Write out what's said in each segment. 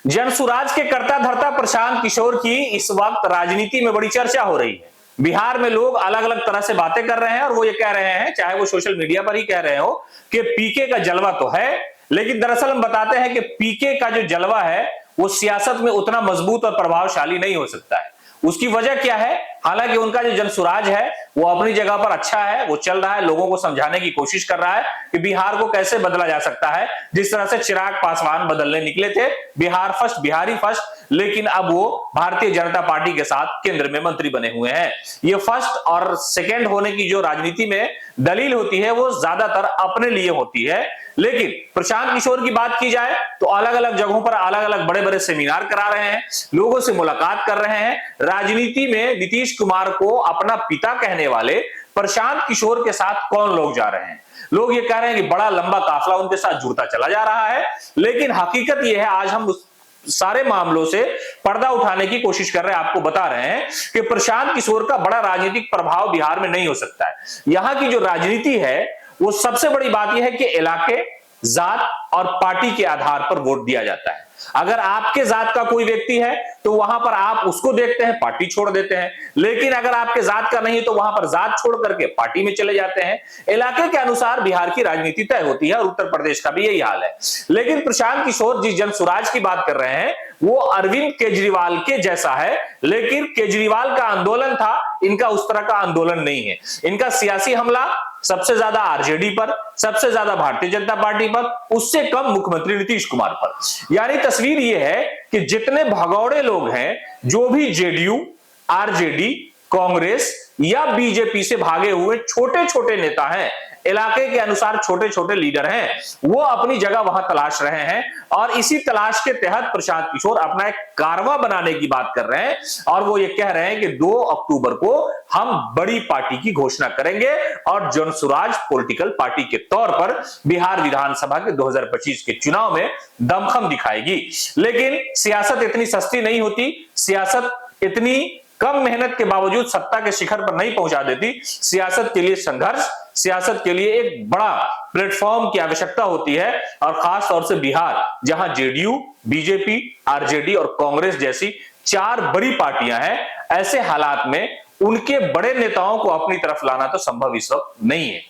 जनसुराज के कर्ता धर्ता प्रशांत किशोर की इस वक्त राजनीति में बड़ी चर्चा हो रही है। बिहार में लोग अलग अलग तरह से बातें कर रहे हैं और वो ये कह रहे हैं, चाहे वो सोशल मीडिया पर ही कह रहे हो, कि पीके का जलवा तो है, लेकिन दरअसल हम बताते हैं कि पीके का जो जलवा है वो सियासत में उतना मजबूत और प्रभावशाली नहीं हो सकता है। उसकी वजह क्या है? हालांकि उनका जो जनसुराज है वो अपनी जगह पर अच्छा है, वो चल रहा है, लोगों को समझाने की कोशिश कर रहा है कि बिहार को कैसे बदला जा सकता है। जिस तरह से चिराग पासवान बदलने निकले थे, बिहार फर्स्ट, बिहारी फर्स्ट, लेकिन अब वो भारतीय जनता पार्टी के साथ केंद्र में मंत्री बने हुए हैं। ये फर्स्ट और सेकंड होने की जो राजनीति में दलील होती है वो ज्यादातर अपने लिए होती है, लेकिन प्रशांत किशोर की बात की जाए तो अलग अलग जगहों पर अलग अलग बड़े बड़े सेमिनार करा रहे हैं, लोगों से मुलाकात कर रहे हैं। राजनीति में नीतीश कुमार को अपना पिता कहने वाले प्रशांत किशोर के साथ कौन लोग जा रहे हैं? लोग ये कह रहे हैं कि बड़ा लंबा काफिला उनके साथ जुड़ता चला जा रहा है, लेकिन हकीकत यह है, आज हम उस सारे मामलों से पर्दा उठाने की कोशिश कर रहे हैं, आपको बता रहे हैं कि प्रशांत किशोर का बड़ा राजनीतिक प्रभाव बिहार में नहीं हो सकता है। यहां की जो राजनीति है वो सबसे बड़ी बात यह है कि इलाके, जात और पार्टी के आधार पर वोट दिया जाता है। अगर आपके जात का कोई व्यक्ति है तो वहां पर आप उसको देखते हैं, पार्टी छोड़ देते हैं, लेकिन अगर आपके जात का नहीं तो वहां पर जात छोड़ करके पार्टी में चले जाते हैं। इलाके के अनुसार बिहार की राजनीति तय होती है और उत्तर प्रदेश का भी यही हाल है। लेकिन प्रशांत किशोर जिस जनसुराज की बात कर रहे हैं वो अरविंद केजरीवाल के जैसा है, लेकिन केजरीवाल का आंदोलन था, इनका उस तरह का आंदोलन नहीं है। इनका सियासी हमला सबसे ज्यादा आरजेडी पर, सबसे ज्यादा भारतीय जनता पार्टी पर, उससे कम मुख्यमंत्री नीतीश कुमार पर। यानी तस्वीर यह है कि जितने भगौड़े लोग हैं, जो भी जेडीयू, आरजेडी, कांग्रेस या बीजेपी से भागे हुए छोटे छोटे नेता हैं, इलाके के अनुसार छोटे छोटे लीडर हैं, वो अपनी जगह वहां तलाश रहे हैं और इसी तलाश के तहत प्रशांत किशोर अपना एक कारवा बनाने की बात कर रहे हैं और वो ये कह रहे हैं कि 2 अक्टूबर को हम बड़ी पार्टी की घोषणा करेंगे और जनसुराज पॉलिटिकल पार्टी के तौर पर बिहार विधानसभा के 2025 के चुनाव में दमखम दिखाएगी। लेकिन सियासत इतनी सस्ती नहीं होती, सियासत इतनी कम मेहनत के बावजूद सत्ता के शिखर पर नहीं पहुंचा देती। सियासत के लिए संघर्ष, सियासत के लिए एक बड़ा प्लेटफॉर्म की आवश्यकता होती है और खास तौर से बिहार, जहां जेडीयू, बीजेपी, आरजेडी और कांग्रेस जैसी 4 बड़ी पार्टियां हैं, ऐसे हालात में उनके बड़े नेताओं को अपनी तरफ लाना तो संभव इस वक्त नहीं है।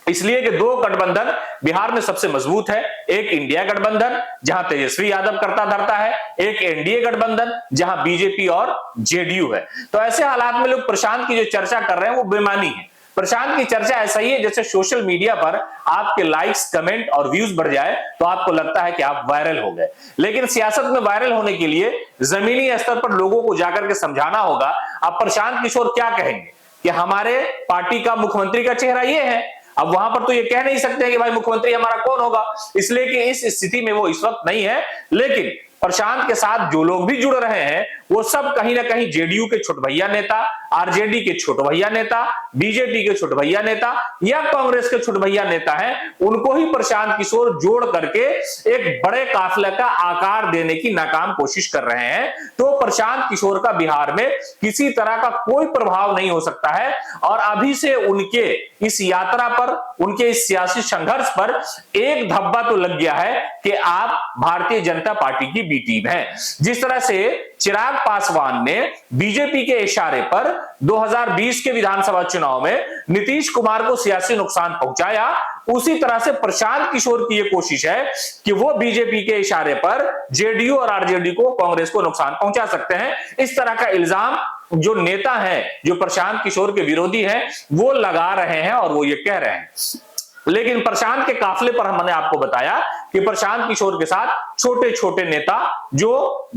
इसलिए कि 2 गठबंधन बिहार में सबसे मजबूत है, एक इंडिया गठबंधन जहां तेजस्वी यादव करता धरता है, एक एनडीए गठबंधन जहां बीजेपी और जेडीयू है। तो ऐसे हालात में लोग प्रशांत की जो चर्चा कर रहे हैं वो बेमानी है। प्रशांत की चर्चा ऐसा ही है जैसे सोशल मीडिया पर आपके लाइक्स, कमेंट और व्यूज बढ़ जाए तो आपको लगता है कि आप वायरल हो गए, लेकिन सियासत में वायरल होने के लिए जमीनी स्तर पर लोगों को जाकर के समझाना होगा। अब प्रशांत किशोर क्या कहेंगे कि हमारे पार्टी का मुख्यमंत्री का चेहरा ये है, अब वहां पर तो ये कह नहीं सकते कि भाई मुख्यमंत्री हमारा कौन होगा, इसलिए कि इस स्थिति में वो इस वक्त नहीं है। लेकिन प्रशांत के साथ जो लोग भी जुड़ रहे हैं वो सब कहीं ना कहीं जेडीयू के छोट भैया नेता, आरजेडी के छोट भैया नेता, बीजेपी के छोट भैया नेता या कांग्रेस के छोट भैया नेता हैं। उनको ही प्रशांत किशोर जोड़ करके एक बड़े काफिले का आकार देने की नाकाम कोशिश कर रहे हैं। तो प्रशांत किशोर का बिहार में किसी तरह का कोई प्रभाव नहीं हो सकता है और अभी से उनके इस यात्रा पर, उनके इस सियासी संघर्ष पर एक धब्बा तो लग गया है कि आप भारतीय जनता पार्टी की बी टीम है। जिस तरह से चिराग पासवान ने बीजेपी के इशारे पर 2020 के विधानसभा चुनाव में नीतीश कुमार को सियासी नुकसान पहुंचाया, उसी तरह से प्रशांत किशोर की यह कोशिश है कि वो बीजेपी के इशारे पर जेडीयू और आरजेडी को, कांग्रेस को नुकसान पहुंचा सकते हैं। इस तरह का इल्जाम जो नेता है, जो प्रशांत किशोर के विरोधी हैं, वो लगा रहे हैं और वो ये कह रहे हैं। लेकिन प्रशांत के काफिले पर हमने आपको बताया कि प्रशांत किशोर के साथ छोटे छोटे नेता जो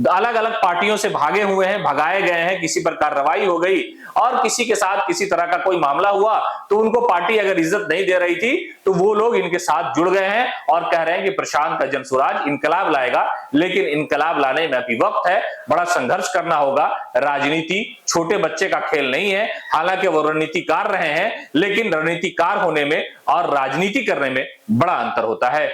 अलग अलग पार्टियों से भागे हुए हैं, भगाए गए हैं, किसी पर कार्रवाई हो गई और किसी के साथ किसी तरह का कोई मामला हुआ तो उनको पार्टी अगर इज्जत नहीं दे रही थी तो वो लोग इनके साथ जुड़ गए हैं और कह रहे हैं कि प्रशांत का जनसुराज इनकलाब लाएगा। लेकिन इनकलाब लाने में अभी वक्त है, बड़ा संघर्ष करना होगा। राजनीति छोटे बच्चे का खेल नहीं है, हालांकि वो रणनीतिकार रहे हैं, लेकिन रणनीतिकार होने में और राजनीति करने में बड़ा अंतर होता है।